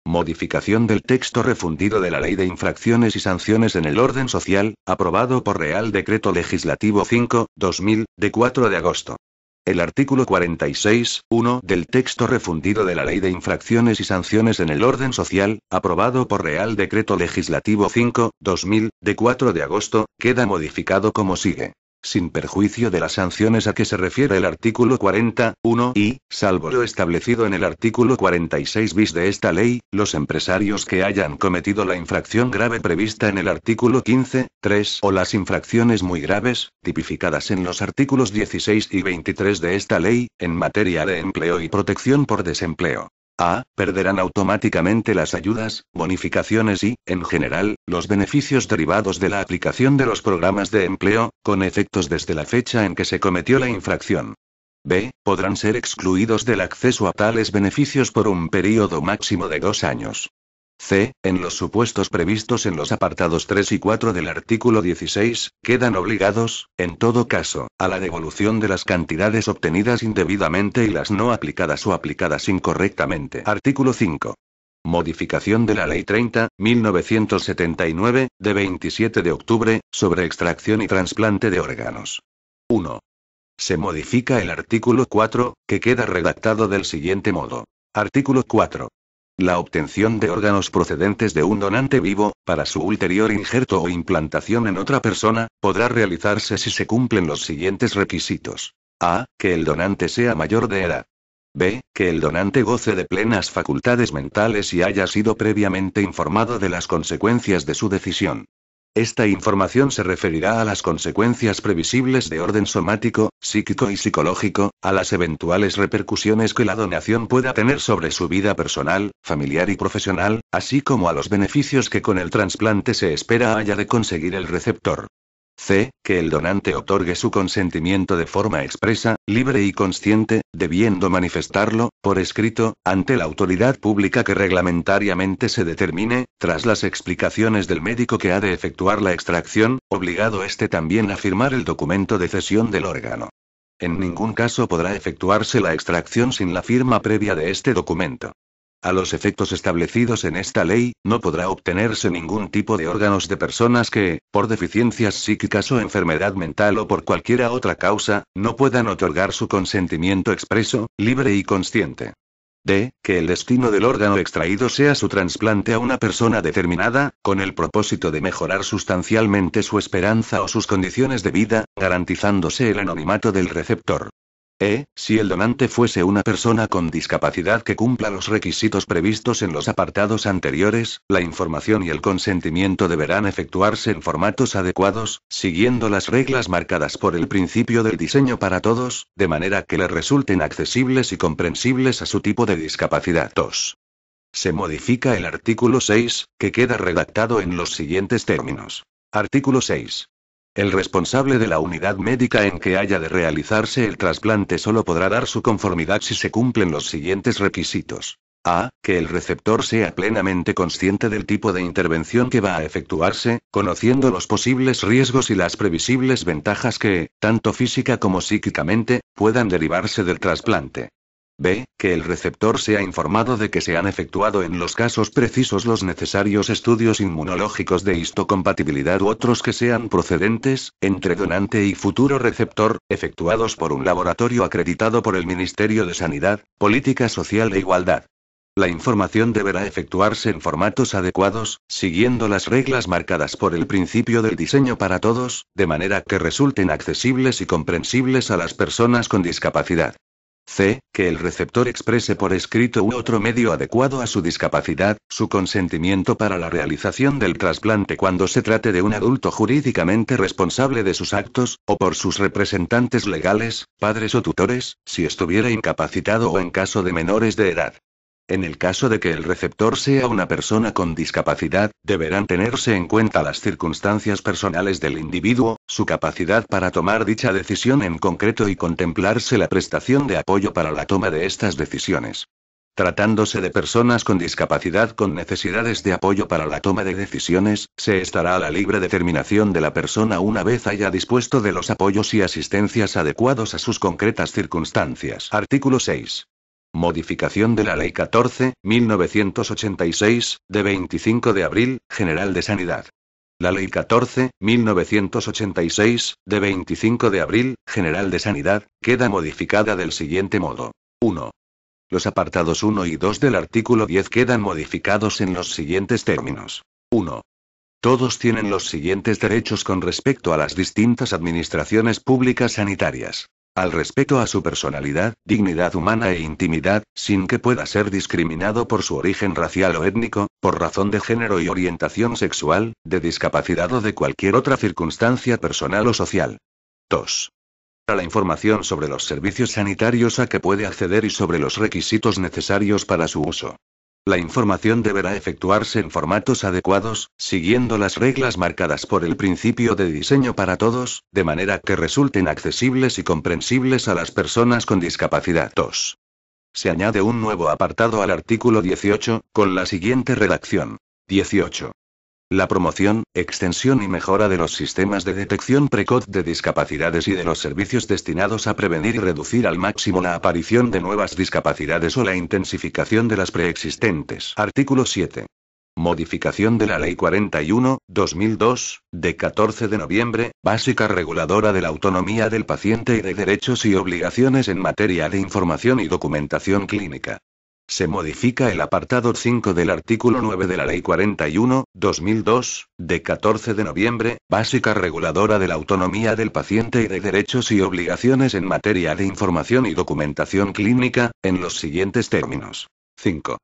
Modificación del texto refundido de la Ley de Infracciones y Sanciones en el Orden Social, aprobado por Real Decreto Legislativo 5/2000, de 4 de agosto. El artículo 46.1 del texto refundido de la Ley de Infracciones y Sanciones en el Orden Social, aprobado por Real Decreto Legislativo 5/2000, de 4 de agosto, queda modificado como sigue. Sin perjuicio de las sanciones a que se refiere el artículo 40.1 y, salvo lo establecido en el artículo 46 bis de esta ley, los empresarios que hayan cometido la infracción grave prevista en el artículo 15.3 o las infracciones muy graves, tipificadas en los artículos 16 y 23 de esta ley, en materia de empleo y protección por desempleo. A. Perderán automáticamente las ayudas, bonificaciones y, en general, los beneficios derivados de la aplicación de los programas de empleo, con efectos desde la fecha en que se cometió la infracción. B. Podrán ser excluidos del acceso a tales beneficios por un período máximo de 2 años. C. En los supuestos previstos en los apartados 3 y 4 del artículo 16, quedan obligados, en todo caso, a la devolución de las cantidades obtenidas indebidamente y las no aplicadas o aplicadas incorrectamente. Artículo 5. Modificación de la Ley 30/1979, de 27 de octubre, sobre extracción y trasplante de órganos. 1. Se modifica el artículo 4, que queda redactado del siguiente modo. Artículo 4. La obtención de órganos procedentes de un donante vivo, para su ulterior injerto o implantación en otra persona, podrá realizarse si se cumplen los siguientes requisitos. A. Que el donante sea mayor de edad. B. Que el donante goce de plenas facultades mentales y haya sido previamente informado de las consecuencias de su decisión. Esta información se referirá a las consecuencias previsibles de orden somático, psíquico y psicológico, a las eventuales repercusiones que la donación pueda tener sobre su vida personal, familiar y profesional, así como a los beneficios que con el trasplante se espera haya de conseguir el receptor. C. Que el donante otorgue su consentimiento de forma expresa, libre y consciente, debiendo manifestarlo, por escrito, ante la autoridad pública que reglamentariamente se determine, tras las explicaciones del médico que ha de efectuar la extracción, obligado éste también a firmar el documento de cesión del órgano. En ningún caso podrá efectuarse la extracción sin la firma previa de este documento. A los efectos establecidos en esta ley, no podrá obtenerse ningún tipo de órganos de personas que, por deficiencias psíquicas o enfermedad mental o por cualquiera otra causa, no puedan otorgar su consentimiento expreso, libre y consciente. D. Que el destino del órgano extraído sea su trasplante a una persona determinada, con el propósito de mejorar sustancialmente su esperanza o sus condiciones de vida, garantizándose el anonimato del receptor. Si el donante fuese una persona con discapacidad que cumpla los requisitos previstos en los apartados anteriores, la información y el consentimiento deberán efectuarse en formatos adecuados, siguiendo las reglas marcadas por el principio del diseño para todos, de manera que le resulten accesibles y comprensibles a su tipo de discapacidad. 2. Se modifica el artículo 6, que queda redactado en los siguientes términos. Artículo 6. El responsable de la unidad médica en que haya de realizarse el trasplante solo podrá dar su conformidad si se cumplen los siguientes requisitos. A. Que el receptor sea plenamente consciente del tipo de intervención que va a efectuarse, conociendo los posibles riesgos y las previsibles ventajas que, tanto física como psíquicamente, puedan derivarse del trasplante. B. Que el receptor sea informado de que se han efectuado en los casos precisos los necesarios estudios inmunológicos de histocompatibilidad u otros que sean procedentes, entre donante y futuro receptor, efectuados por un laboratorio acreditado por el Ministerio de Sanidad, Política Social e Igualdad. La información deberá efectuarse en formatos adecuados, siguiendo las reglas marcadas por el principio del diseño para todos, de manera que resulten accesibles y comprensibles a las personas con discapacidad. C. Que el receptor exprese por escrito u otro medio adecuado a su discapacidad, su consentimiento para la realización del trasplante cuando se trate de un adulto jurídicamente responsable de sus actos, o por sus representantes legales, padres o tutores, si estuviera incapacitado o en caso de menores de edad. En el caso de que el receptor sea una persona con discapacidad, deberán tenerse en cuenta las circunstancias personales del individuo, su capacidad para tomar dicha decisión en concreto y contemplarse la prestación de apoyo para la toma de estas decisiones. Tratándose de personas con discapacidad con necesidades de apoyo para la toma de decisiones, se estará a la libre determinación de la persona una vez haya dispuesto de los apoyos y asistencias adecuados a sus concretas circunstancias. Artículo 6. Modificación de la Ley 14.1986, de 25 de abril, General de Sanidad. La Ley 14.1986, de 25 de abril, General de Sanidad, queda modificada del siguiente modo. 1. Los apartados 1 y 2 del artículo 10 quedan modificados en los siguientes términos. 1. Todos tienen los siguientes derechos con respecto a las distintas administraciones públicas sanitarias. Al respeto a su personalidad, dignidad humana e intimidad, sin que pueda ser discriminado por su origen racial o étnico, por razón de género y orientación sexual, de discapacidad o de cualquier otra circunstancia personal o social. 2. A la información sobre los servicios sanitarios a que puede acceder y sobre los requisitos necesarios para su uso. La información deberá efectuarse en formatos adecuados, siguiendo las reglas marcadas por el principio de diseño para todos, de manera que resulten accesibles y comprensibles a las personas con discapacidad. 2. Se añade un nuevo apartado al artículo 18, con la siguiente redacción. 18. La promoción, extensión y mejora de los sistemas de detección precoz de discapacidades y de los servicios destinados a prevenir y reducir al máximo la aparición de nuevas discapacidades o la intensificación de las preexistentes. Artículo 7. Modificación de la Ley 41/2002, de 14 de noviembre, básica reguladora de la autonomía del paciente y de derechos y obligaciones en materia de información y documentación clínica. Se modifica el apartado 5 del artículo 9 de la Ley 41/2002, de 14 de noviembre, básica reguladora de la autonomía del paciente y de derechos y obligaciones en materia de información y documentación clínica, en los siguientes términos. 5.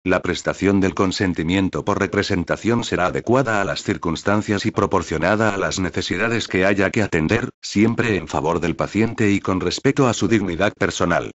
La prestación del consentimiento por representación será adecuada a las circunstancias y proporcionada a las necesidades que haya que atender, siempre en favor del paciente y con respeto a su dignidad personal.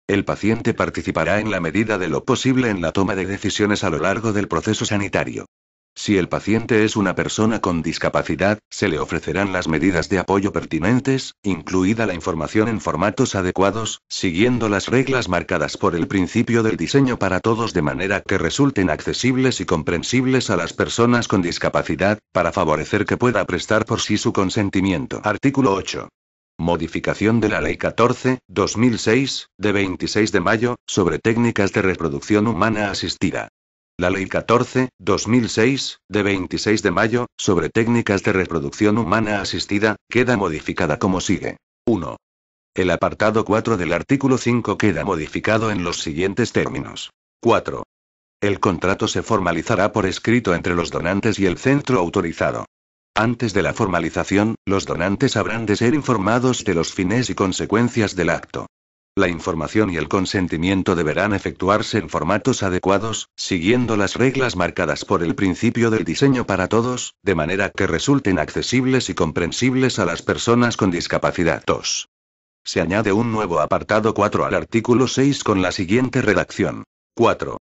El paciente participará en la medida de lo posible en la toma de decisiones a lo largo del proceso sanitario. Si el paciente es una persona con discapacidad, se le ofrecerán las medidas de apoyo pertinentes, incluida la información en formatos adecuados, siguiendo las reglas marcadas por el principio del diseño para todos de manera que resulten accesibles y comprensibles a las personas con discapacidad, para favorecer que pueda prestar por sí su consentimiento. Artículo 8. Modificación de la Ley 14/2006, de 26 de mayo, sobre técnicas de reproducción humana asistida. La Ley 14/2006, de 26 de mayo, sobre técnicas de reproducción humana asistida, queda modificada como sigue. 1. El apartado 4 del artículo 5 queda modificado en los siguientes términos. 4. El contrato se formalizará por escrito entre los donantes y el centro autorizado. Antes de la formalización, los donantes habrán de ser informados de los fines y consecuencias del acto. La información y el consentimiento deberán efectuarse en formatos adecuados, siguiendo las reglas marcadas por el principio del diseño para todos, de manera que resulten accesibles y comprensibles a las personas con discapacidad. 2. Se añade un nuevo apartado 4 al artículo 6 con la siguiente redacción. 4.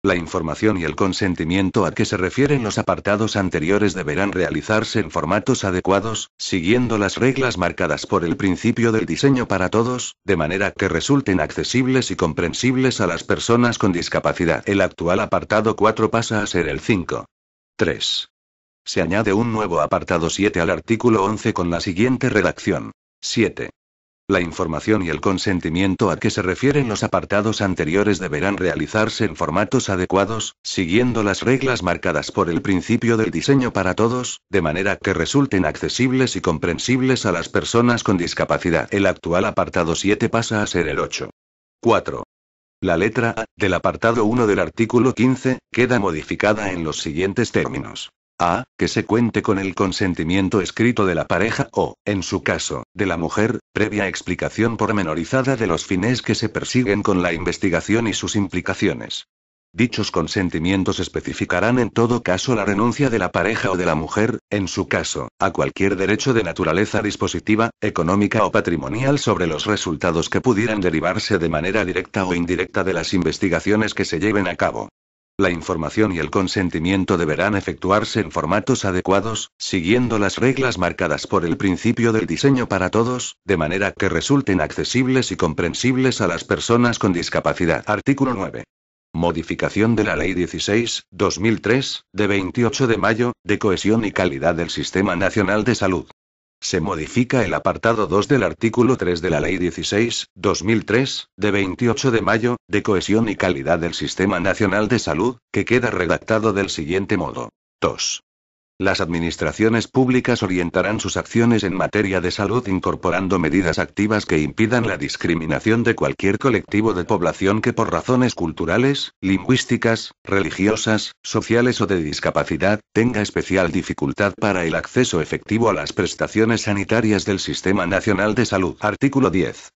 La información y el consentimiento a que se refieren los apartados anteriores deberán realizarse en formatos adecuados, siguiendo las reglas marcadas por el principio del diseño para todos, de manera que resulten accesibles y comprensibles a las personas con discapacidad. El actual apartado 4 pasa a ser el 5. 3. Se añade un nuevo apartado 7 al artículo 11 con la siguiente redacción. 7. La información y el consentimiento a que se refieren los apartados anteriores deberán realizarse en formatos adecuados, siguiendo las reglas marcadas por el principio del diseño para todos, de manera que resulten accesibles y comprensibles a las personas con discapacidad. El actual apartado 7 pasa a ser el 8. 4. La letra A, del apartado 1 del artículo 15, queda modificada en los siguientes términos. A. Que se cuente con el consentimiento escrito de la pareja o, en su caso, de la mujer, previa explicación pormenorizada de los fines que se persiguen con la investigación y sus implicaciones. Dichos consentimientos especificarán en todo caso la renuncia de la pareja o de la mujer, en su caso, a cualquier derecho de naturaleza dispositiva, económica o patrimonial sobre los resultados que pudieran derivarse de manera directa o indirecta de las investigaciones que se lleven a cabo. La información y el consentimiento deberán efectuarse en formatos adecuados, siguiendo las reglas marcadas por el principio del diseño para todos, de manera que resulten accesibles y comprensibles a las personas con discapacidad. Artículo 9. Modificación de la Ley 16/2003, de 28 de mayo, de cohesión y calidad del Sistema Nacional de Salud. Se modifica el apartado 2 del artículo 3 de la Ley 16/2003, de 28 de mayo, de cohesión y calidad del Sistema Nacional de Salud, que queda redactado del siguiente modo. 2. Las administraciones públicas orientarán sus acciones en materia de salud incorporando medidas activas que impidan la discriminación de cualquier colectivo de población que por razones culturales, lingüísticas, religiosas, sociales o de discapacidad, tenga especial dificultad para el acceso efectivo a las prestaciones sanitarias del Sistema Nacional de Salud. Artículo 10.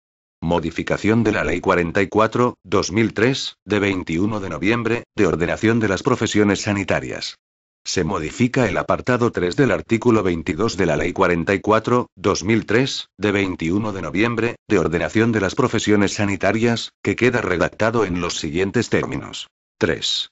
Modificación de la Ley 44/2003, de 21 de noviembre, de ordenación de las profesiones sanitarias. Se modifica el apartado 3 del artículo 22 de la Ley 44/2003, de 21 de noviembre, de ordenación de las profesiones sanitarias, que queda redactado en los siguientes términos. 3.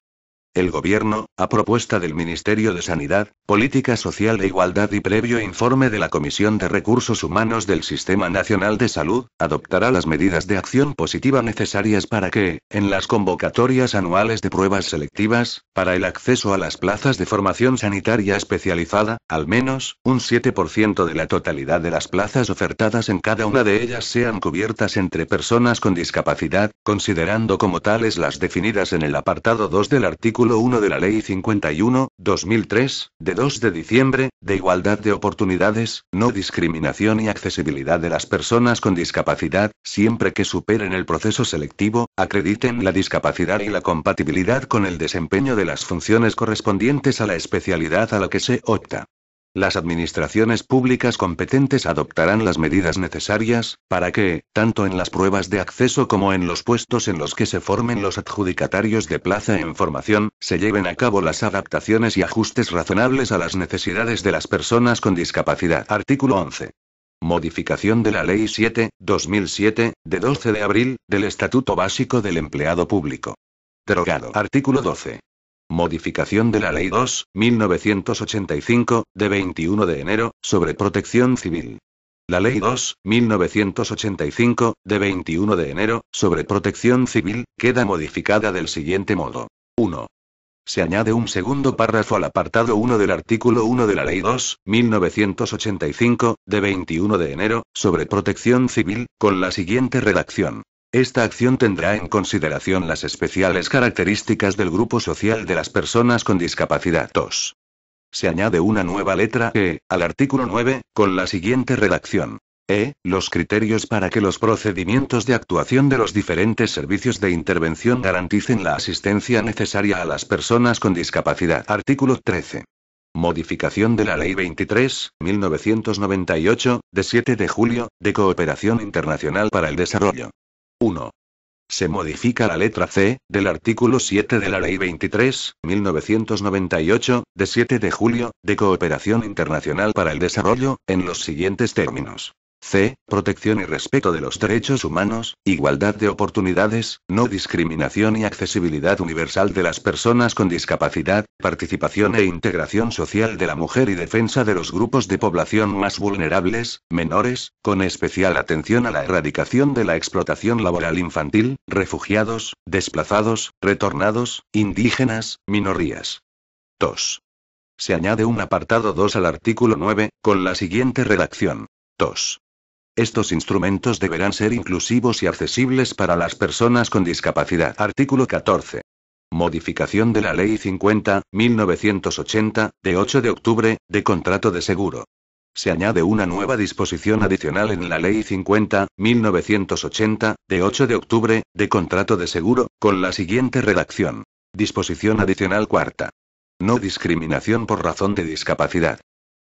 El Gobierno, a propuesta del Ministerio de Sanidad, Política Social e Igualdad y previo informe de la Comisión de Recursos Humanos del Sistema Nacional de Salud, adoptará las medidas de acción positiva necesarias para que, en las convocatorias anuales de pruebas selectivas, para el acceso a las plazas de formación sanitaria especializada, al menos, un 7% de la totalidad de las plazas ofertadas en cada una de ellas sean cubiertas entre personas con discapacidad, considerando como tales las definidas en el apartado 2 del artículo artículo 1 de la Ley 51/2003, de 2 de diciembre, de igualdad de oportunidades, no discriminación y accesibilidad de las personas con discapacidad, siempre que superen el proceso selectivo, acrediten la discapacidad y la compatibilidad con el desempeño de las funciones correspondientes a la especialidad a la que se opta. Las administraciones públicas competentes adoptarán las medidas necesarias, para que, tanto en las pruebas de acceso como en los puestos en los que se formen los adjudicatarios de plaza en formación, se lleven a cabo las adaptaciones y ajustes razonables a las necesidades de las personas con discapacidad. Artículo 11. Modificación de la Ley 7/2007, de 12 de abril, del Estatuto Básico del Empleado Público. Derogado. Artículo 12. Modificación de la Ley 2/1985, de 21 de enero, sobre protección civil. La Ley 2/1985, de 21 de enero, sobre protección civil, queda modificada del siguiente modo. 1. Se añade un segundo párrafo al apartado 1 del artículo 1 de la Ley 2/1985, de 21 de enero, sobre protección civil, con la siguiente redacción. Esta acción tendrá en consideración las especiales características del grupo social de las personas con discapacidad. 2. Se añade una nueva letra E, al artículo 9, con la siguiente redacción. Los criterios para que los procedimientos de actuación de los diferentes servicios de intervención garanticen la asistencia necesaria a las personas con discapacidad. Artículo 13. Modificación de la Ley 23/1998, de 7 de julio, de Cooperación Internacional para el Desarrollo. 1. Se modifica la letra C, del artículo 7 de la Ley 23/1998, de 7 de julio, de Cooperación Internacional para el Desarrollo, en los siguientes términos. C. Protección y respeto de los derechos humanos, igualdad de oportunidades, no discriminación y accesibilidad universal de las personas con discapacidad, participación e integración social de la mujer y defensa de los grupos de población más vulnerables, menores, con especial atención a la erradicación de la explotación laboral infantil, refugiados, desplazados, retornados, indígenas, minorías. 2. Se añade un apartado 2 al artículo 9, con la siguiente redacción. 2. Estos instrumentos deberán ser inclusivos y accesibles para las personas con discapacidad. Artículo 14. Modificación de la Ley 50/1980, de 8 de octubre, de contrato de seguro. Se añade una nueva disposición adicional en la Ley 50/1980, de 8 de octubre, de contrato de seguro, con la siguiente redacción. Disposición adicional cuarta. No discriminación por razón de discapacidad.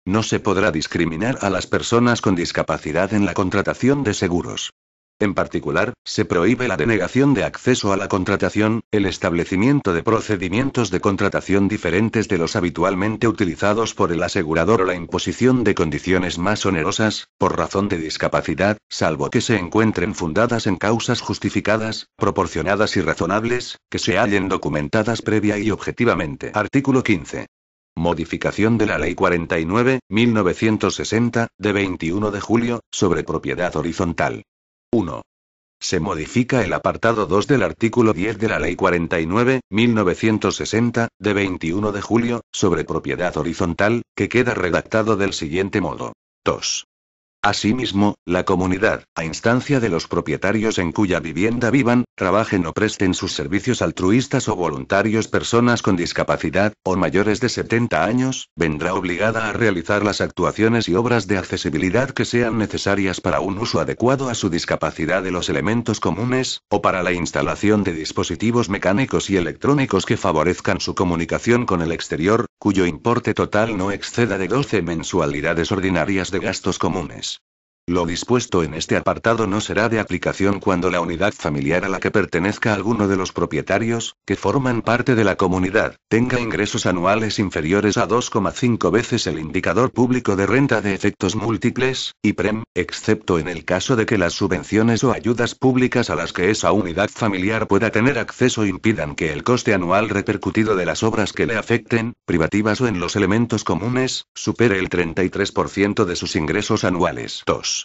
No se podrá discriminar a las personas con discapacidad en la contratación de seguros. En particular, se prohíbe la denegación de acceso a la contratación, el establecimiento de procedimientos de contratación diferentes de los habitualmente utilizados por el asegurador o la imposición de condiciones más onerosas, por razón de discapacidad, salvo que se encuentren fundadas en causas justificadas, proporcionadas y razonables, que se hallen documentadas previa y objetivamente. Artículo 15. Modificación de la Ley 49/1960, de 21 de julio, sobre propiedad horizontal. 1. Se modifica el apartado 2 del artículo 10 de la Ley 49/1960, de 21 de julio, sobre propiedad horizontal, que queda redactado del siguiente modo. 2. Asimismo, la comunidad, a instancia de los propietarios en cuya vivienda vivan, trabajen o presten sus servicios altruistas o voluntarios personas con discapacidad, o mayores de 70 años, vendrá obligada a realizar las actuaciones y obras de accesibilidad que sean necesarias para un uso adecuado a su discapacidad de los elementos comunes, o para la instalación de dispositivos mecánicos y electrónicos que favorezcan su comunicación con el exterior, cuyo importe total no exceda de 12 mensualidades ordinarias de gastos comunes. Lo dispuesto en este apartado no será de aplicación cuando la unidad familiar a la que pertenezca alguno de los propietarios, que forman parte de la comunidad, tenga ingresos anuales inferiores a 2,5 veces el indicador público de renta de efectos múltiples, IPREM, excepto en el caso de que las subvenciones o ayudas públicas a las que esa unidad familiar pueda tener acceso impidan que el coste anual repercutido de las obras que le afecten, privativas o en los elementos comunes, supere el 33% de sus ingresos anuales. 2.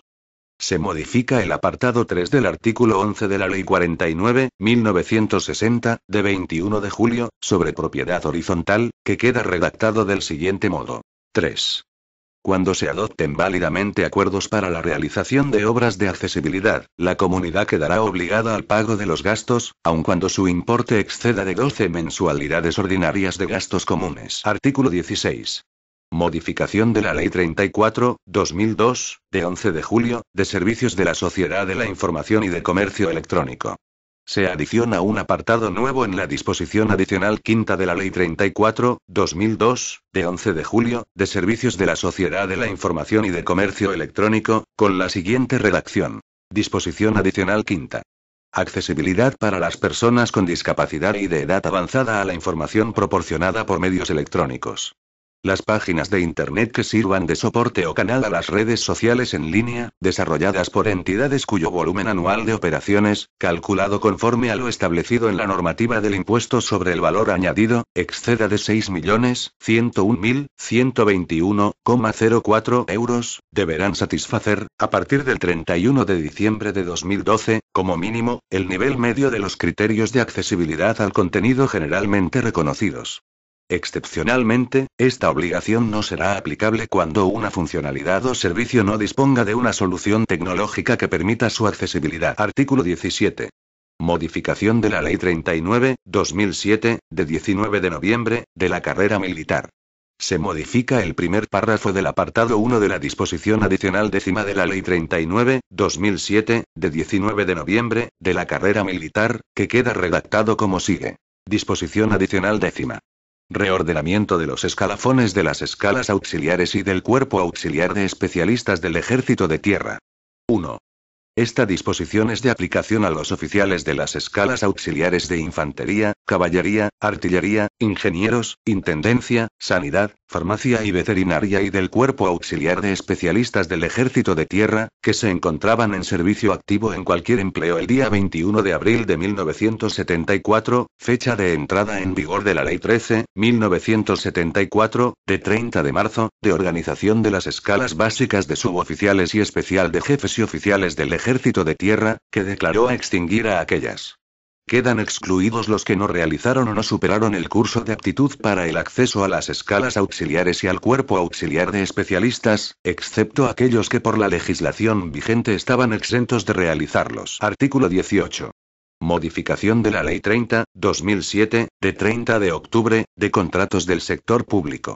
Se modifica el apartado 3 del artículo 11 de la Ley 49/1960, de 21 de julio, sobre propiedad horizontal, que queda redactado del siguiente modo. 3. Cuando se adopten válidamente acuerdos para la realización de obras de accesibilidad, la comunidad quedará obligada al pago de los gastos, aun cuando su importe exceda de 12 mensualidades ordinarias de gastos comunes. Artículo 16. Modificación de la Ley 34/2002, de 11 de julio, de Servicios de la Sociedad de la Información y de Comercio Electrónico. Se adiciona un apartado nuevo en la disposición adicional quinta de la Ley 34/2002, de 11 de julio, de Servicios de la Sociedad de la Información y de Comercio Electrónico, con la siguiente redacción. Disposición adicional quinta. Accesibilidad para las personas con discapacidad y de edad avanzada a la información proporcionada por medios electrónicos. Las páginas de Internet que sirvan de soporte o canal a las redes sociales en línea, desarrolladas por entidades cuyo volumen anual de operaciones, calculado conforme a lo establecido en la normativa del impuesto sobre el valor añadido, exceda de 6.101.121,04 euros, deberán satisfacer, a partir del 31 de diciembre de 2012, como mínimo, el nivel medio de los criterios de accesibilidad al contenido generalmente reconocidos. Excepcionalmente, esta obligación no será aplicable cuando una funcionalidad o servicio no disponga de una solución tecnológica que permita su accesibilidad. Artículo 17. Modificación de la Ley 39/2007, de 19 de noviembre, de la carrera militar. Se modifica el primer párrafo del apartado 1 de la disposición adicional décima de la Ley 39/2007, de 19 de noviembre, de la carrera militar, que queda redactado como sigue. Disposición adicional décima. Reordenamiento de los escalafones de las escalas auxiliares y del Cuerpo Auxiliar de Especialistas del Ejército de Tierra. 1. Esta disposición es de aplicación a los oficiales de las escalas auxiliares de infantería, caballería, artillería, ingenieros, intendencia, sanidad, farmacia y veterinaria y del Cuerpo Auxiliar de Especialistas del Ejército de Tierra, que se encontraban en servicio activo en cualquier empleo el día 21 de abril de 1974, fecha de entrada en vigor de la Ley 13/1974, de 30 de marzo, de organización de las escalas básicas de suboficiales y especial de jefes y oficiales del Ejército de Tierra, que declaró a extinguir a aquellas. Quedan excluidos los que no realizaron o no superaron el curso de aptitud para el acceso a las escalas auxiliares y al Cuerpo Auxiliar de Especialistas, excepto aquellos que por la legislación vigente estaban exentos de realizarlos. Artículo 18. Modificación de la Ley 30/2007, de 30 de octubre, de contratos del sector público.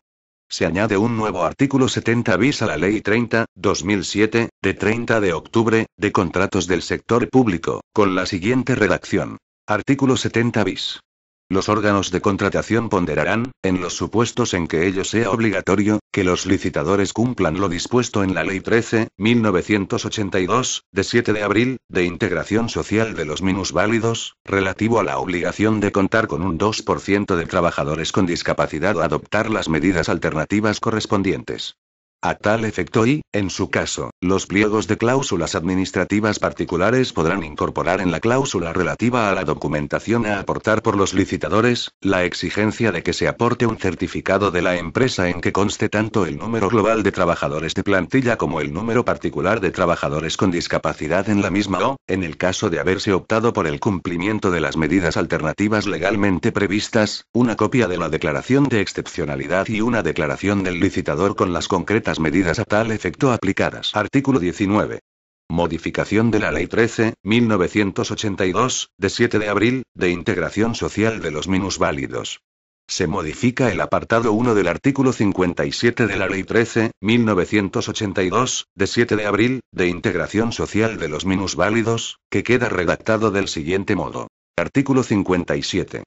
Se añade un nuevo artículo 70 bis a la Ley 30/2007, de 30 de octubre, de contratos del sector público, con la siguiente redacción. Artículo 70 bis. Los órganos de contratación ponderarán, en los supuestos en que ello sea obligatorio, que los licitadores cumplan lo dispuesto en la Ley 13/1982, de 7 de abril, de integración social de los minusválidos, relativo a la obligación de contar con un 2% de trabajadores con discapacidad o adoptar las medidas alternativas correspondientes. A tal efecto y, en su caso, los pliegos de cláusulas administrativas particulares podrán incorporar en la cláusula relativa a la documentación a aportar por los licitadores, la exigencia de que se aporte un certificado de la empresa en que conste tanto el número global de trabajadores de plantilla como el número particular de trabajadores con discapacidad en la misma o, en el caso de haberse optado por el cumplimiento de las medidas alternativas legalmente previstas, una copia de la declaración de excepcionalidad y una declaración del licitador con las concretas medidas a tal efecto aplicadas. Artículo 19. Modificación de la Ley 13/1982, de 7 de abril, de integración social de los minusválidos. Se modifica el apartado 1 del artículo 57 de la Ley 13/1982, de 7 de abril, de integración social de los minusválidos, que queda redactado del siguiente modo. Artículo 57.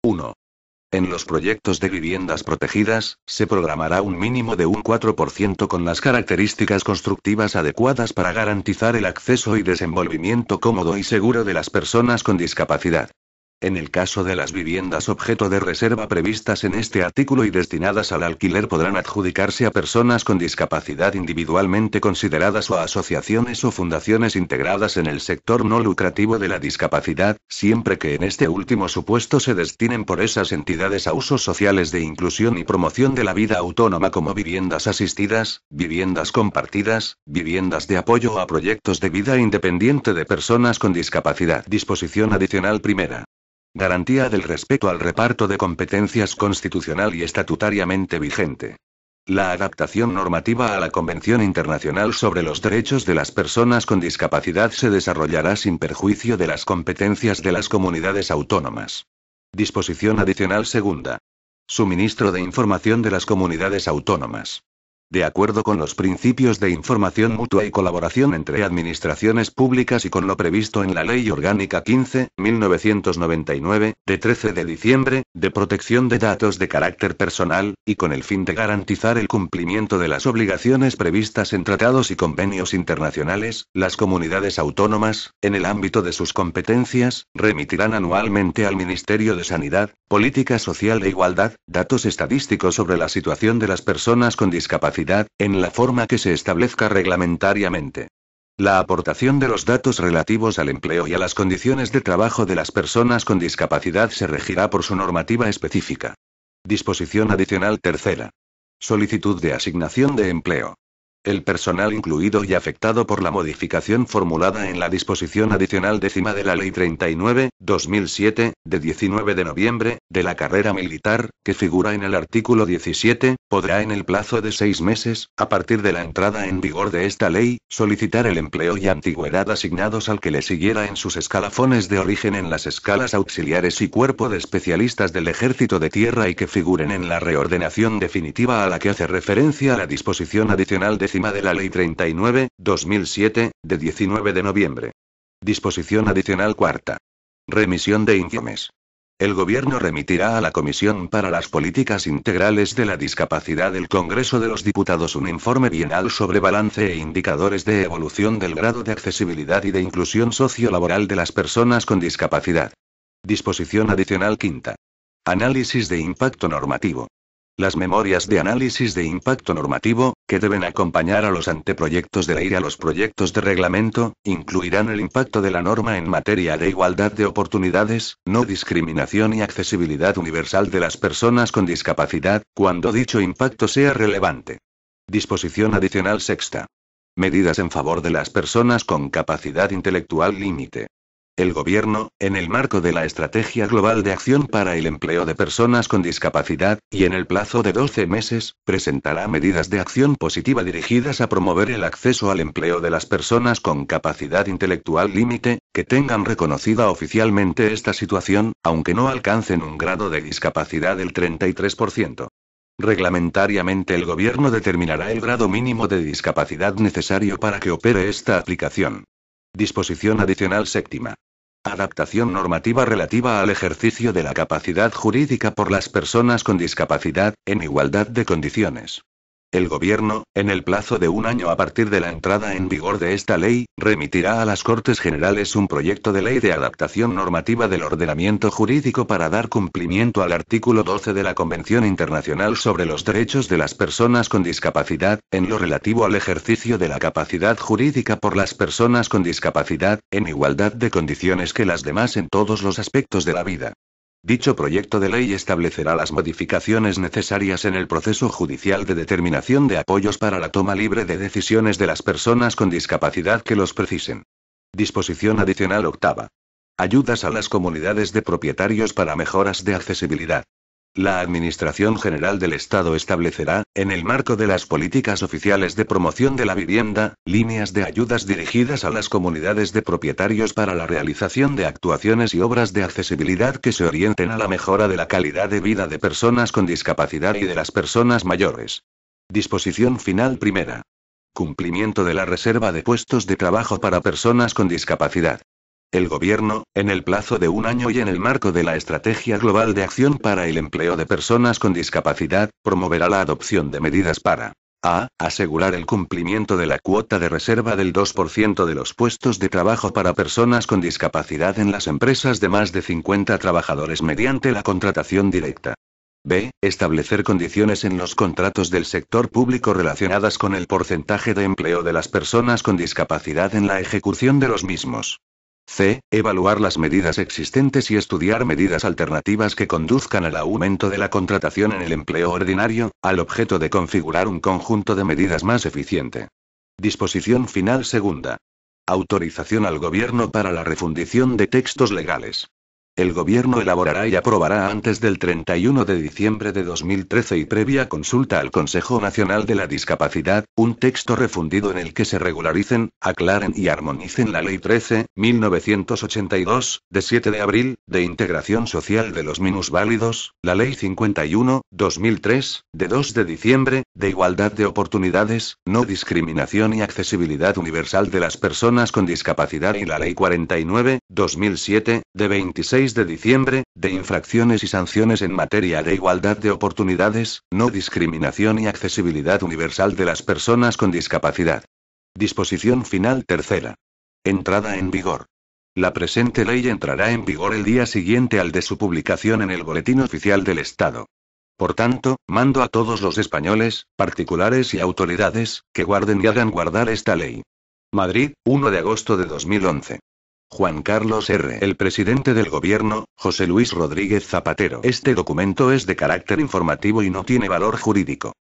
1. En los proyectos de viviendas protegidas, se programará un mínimo de un 4% con las características constructivas adecuadas para garantizar el acceso y desenvolvimiento cómodo y seguro de las personas con discapacidad. En el caso de las viviendas objeto de reserva previstas en este artículo y destinadas al alquiler podrán adjudicarse a personas con discapacidad individualmente consideradas o a asociaciones o fundaciones integradas en el sector no lucrativo de la discapacidad, siempre que en este último supuesto se destinen por esas entidades a usos sociales de inclusión y promoción de la vida autónoma como viviendas asistidas, viviendas compartidas, viviendas de apoyo a proyectos de vida independiente de personas con discapacidad. Disposición adicional primera. Garantía del respeto al reparto de competencias constitucional y estatutariamente vigente. La adaptación normativa a la Convención Internacional sobre los Derechos de las Personas con Discapacidad se desarrollará sin perjuicio de las competencias de las comunidades autónomas. Disposición adicional segunda. Suministro de información de las comunidades autónomas. De acuerdo con los principios de información mutua y colaboración entre administraciones públicas y con lo previsto en la Ley Orgánica 15.1999, de 13 de diciembre, de protección de datos de carácter personal, y con el fin de garantizar el cumplimiento de las obligaciones previstas en tratados y convenios internacionales, las comunidades autónomas, en el ámbito de sus competencias, remitirán anualmente al Ministerio de Sanidad, Política Social e Igualdad, datos estadísticos sobre la situación de las personas con discapacidad, en la forma que se establezca reglamentariamente. La aportación de los datos relativos al empleo y a las condiciones de trabajo de las personas con discapacidad se regirá por su normativa específica. Disposición adicional tercera. Solicitud de asignación de empleo. El personal incluido y afectado por la modificación formulada en la disposición adicional décima de la Ley 39/2007, de 19 de noviembre, de la carrera militar, que figura en el artículo 17, podrá en el plazo de 6 meses, a partir de la entrada en vigor de esta ley, solicitar el empleo y antigüedad asignados al que le siguiera en sus escalafones de origen en las escalas auxiliares y cuerpo de especialistas del Ejército de Tierra y que figuren en la reordenación definitiva a la que hace referencia la disposición adicional décima de la Ley 39/2007, de 19 de noviembre. Disposición adicional cuarta. Remisión de informes. El Gobierno remitirá a la Comisión para las Políticas Integrales de la Discapacidad del Congreso de los Diputados un informe bienal sobre balance e indicadores de evolución del grado de accesibilidad y de inclusión sociolaboral de las personas con discapacidad. Disposición adicional quinta. Análisis de impacto normativo. Las memorias de análisis de impacto normativo, que deben acompañar a los anteproyectos de ley y a los proyectos de reglamento, incluirán el impacto de la norma en materia de igualdad de oportunidades, no discriminación y accesibilidad universal de las personas con discapacidad, cuando dicho impacto sea relevante. Disposición adicional sexta. Medidas en favor de las personas con capacidad intelectual límite. El Gobierno, en el marco de la Estrategia Global de Acción para el Empleo de Personas con Discapacidad, y en el plazo de 12 meses, presentará medidas de acción positiva dirigidas a promover el acceso al empleo de las personas con capacidad intelectual límite, que tengan reconocida oficialmente esta situación, aunque no alcancen un grado de discapacidad del 33%. Reglamentariamente el Gobierno determinará el grado mínimo de discapacidad necesario para que opere esta aplicación. Disposición adicional séptima. Adaptación normativa relativa al ejercicio de la capacidad jurídica por las personas con discapacidad, en igualdad de condiciones. El Gobierno, en el plazo de un año a partir de la entrada en vigor de esta ley, remitirá a las Cortes Generales un proyecto de ley de adaptación normativa del ordenamiento jurídico para dar cumplimiento al artículo 12 de la Convención Internacional sobre los Derechos de las Personas con Discapacidad, en lo relativo al ejercicio de la capacidad jurídica por las personas con discapacidad, en igualdad de condiciones que las demás en todos los aspectos de la vida. Dicho proyecto de ley establecerá las modificaciones necesarias en el proceso judicial de determinación de apoyos para la toma libre de decisiones de las personas con discapacidad que los precisen. Disposición adicional octava. Ayudas a las comunidades de propietarios para mejoras de accesibilidad. La Administración General del Estado establecerá, en el marco de las políticas oficiales de promoción de la vivienda, líneas de ayudas dirigidas a las comunidades de propietarios para la realización de actuaciones y obras de accesibilidad que se orienten a la mejora de la calidad de vida de personas con discapacidad y de las personas mayores. Disposición final primera. Cumplimiento de la reserva de puestos de trabajo para personas con discapacidad. El Gobierno, en el plazo de un año y en el marco de la Estrategia Global de Acción para el Empleo de Personas con Discapacidad, promoverá la adopción de medidas para a. Asegurar el cumplimiento de la cuota de reserva del 2% de los puestos de trabajo para personas con discapacidad en las empresas de más de 50 trabajadores mediante la contratación directa. B. Establecer condiciones en los contratos del sector público relacionadas con el porcentaje de empleo de las personas con discapacidad en la ejecución de los mismos. C. Evaluar las medidas existentes y estudiar medidas alternativas que conduzcan al aumento de la contratación en el empleo ordinario, al objeto de configurar un conjunto de medidas más eficiente. Disposición final segunda. Autorización al Gobierno para la refundición de textos legales. El Gobierno elaborará y aprobará antes del 31 de diciembre de 2013 y previa consulta al Consejo Nacional de la Discapacidad, un texto refundido en el que se regularicen, aclaren y armonicen la Ley 13.1982, de 7 de abril, de integración social de los minusválidos, la Ley 51.2003, de 2 de diciembre, de igualdad de oportunidades, no discriminación y accesibilidad universal de las personas con discapacidad y la Ley 49.2007, de 26 de diciembre, de infracciones y sanciones en materia de igualdad de oportunidades, no discriminación y accesibilidad universal de las personas con discapacidad. Disposición final tercera. Entrada en vigor. La presente ley entrará en vigor el día siguiente al de su publicación en el Boletín Oficial del Estado. Por tanto, mando a todos los españoles, particulares y autoridades, que guarden y hagan guardar esta ley. Madrid, 1 de agosto de 2011. Juan Carlos R. El presidente del gobierno, José Luis Rodríguez Zapatero. Este documento es de carácter informativo y no tiene valor jurídico.